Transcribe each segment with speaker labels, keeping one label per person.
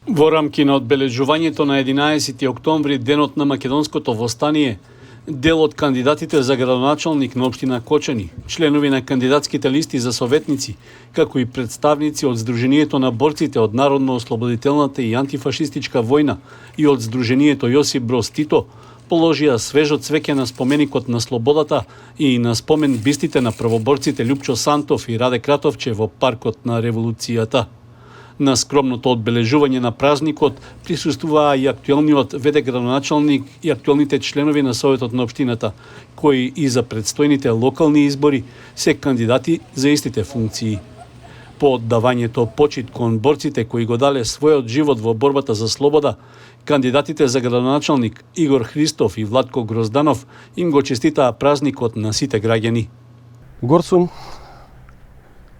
Speaker 1: Во рамки на одбележувањето на 11 октомври, денот на македонското востание, дел од кандидатите за градоначалник на општина Кочани, членови на кандидатските листи за советници, како и представници од Сдруженијето на борците од Народно-ослободителната и антифашистичка војна и од Сдруженијето Јосип Броз Тито, положија свежо цвеќе на споменикот на слободата и на спомен бистите на правоборците Љупчо Сантов и Раде Кратовче во паркот на Револуцијата. На скромното одбележување на празникот присуствуваа и актуелниот ВД градоначалник и актуелните членови на Советот на општината, кои и за предстојните локални избори се кандидати за истите функции. По оддавањето почит кон борците кои го дале својот живот во борбата за слобода, кандидатите за градоначалник Игор Христов и Владко Грозданов им го честитаа празникот на сите граѓани.
Speaker 2: Гор сум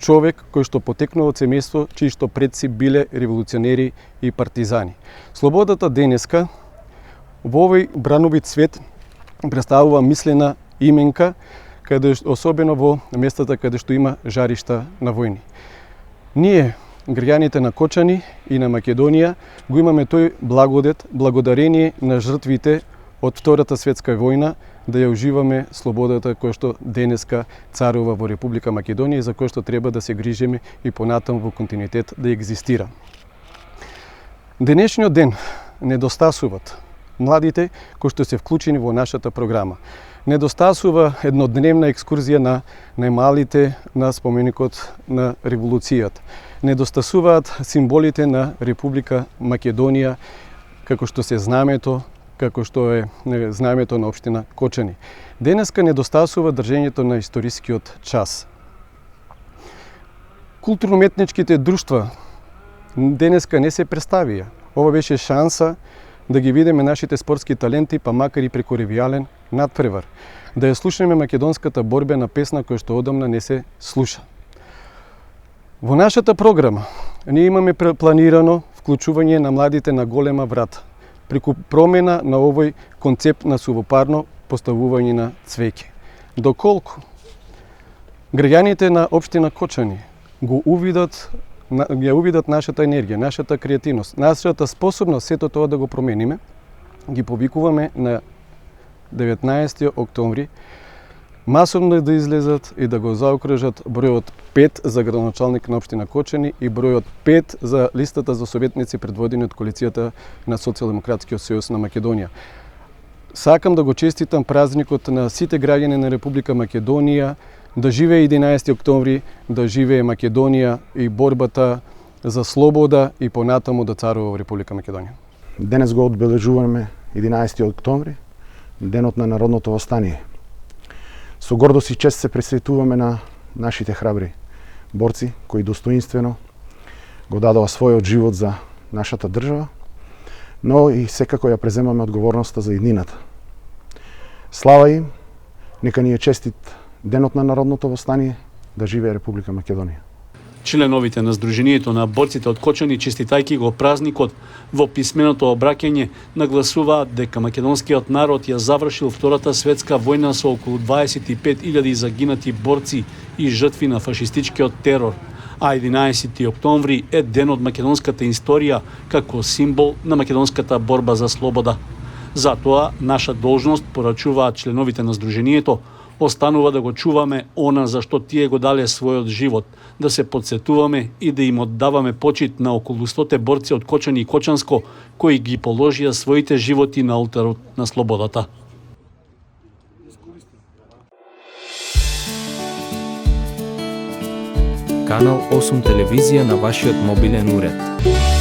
Speaker 2: човек кој што потекнува од семејство чии што предци биле револуционери и партизани. Слободата денеска во овој брановит свет представува мислена именка, особено во местата каде што има жаришта на војни. Ние, граѓаните на Кочани и на Македонија, го имаме тој благодет, благодарение на жртвите од Втората светска војна, да ја уживаме слободата која што денеска царува во Република Македонија и за која што треба да се грижиме и понатаму во континуитет да екзистира. Денешниот ден недостасуваат младите кои што се вклучени во нашата програма. Недостасува еднодневна екскурзија на најмалите на споменикот на Револуцијата. Недостасуваат символите на Република Македонија, како што се знамето, како што е знамето на општина Кочани. Денеска недостасува држењето на историскиот час. Културно-уметничките друштва денеска не се представија. Ова беше шанса да ги видиме нашите спортски таленти, па макар и преку ревијален надпревар. Да ја слушнеме македонската борбена песна која што одамна не се слуша. Во нашата програма ние имаме планирано вклучување на младите на голема врата, преку промена на овој концепт на сувопарно поставување на цвеќе. Доколку граѓаните на општина Кочани ја увидат нашата енергија, нашата креативност, нашата способност сето тоа да го промениме, ги повикуваме на 19 октомври масовно да излезат и да го заокружат бројот 5 за градоначалник на општина Кочани и бројот 5 за листата за советници предводени од коалицијата на Социјалдемократскиот сојуз на Македонија. Сакам да го честитам празникот на сите граѓани на Република Македонија, да живее 11 октомври, да живее Македонија и борбата за слобода и понатаму да царува во Република Македонија.
Speaker 3: Денес го одбележуваме 11 октомври, денот на народното востание. Со гордост и чест се пресветуваме на нашите храбри борци кои достоинствено го дадоа својот живот за нашата држава, но и секако ја преземаме одговорноста за иднината. Слава им, нека ни е честит денот на народното востание, да живее Република Македонија.
Speaker 1: Членовите на Сдруженијето на борците од Кочани, честитајќи го празникот, во писменото обраќање нагласуваат дека македонскиот народ ја завршил Втората светска војна со околу 25.000 загинати борци и жртви на фашистичкиот терор, а 11 октомври е ден од македонската историја како символ на македонската борба за слобода. Затоа наша должност, порачуваат членовите на Сдруженијето, останува да го чуваме она за што тие го дале својот живот, да се подсетуваме и да им оддаваме почит на околу 100 борци од Кочани и Кочанско, кои ги положија своите животи на олтарот на слободата.
Speaker 4: Канал 8 телевизија на вашиот мобилен уред.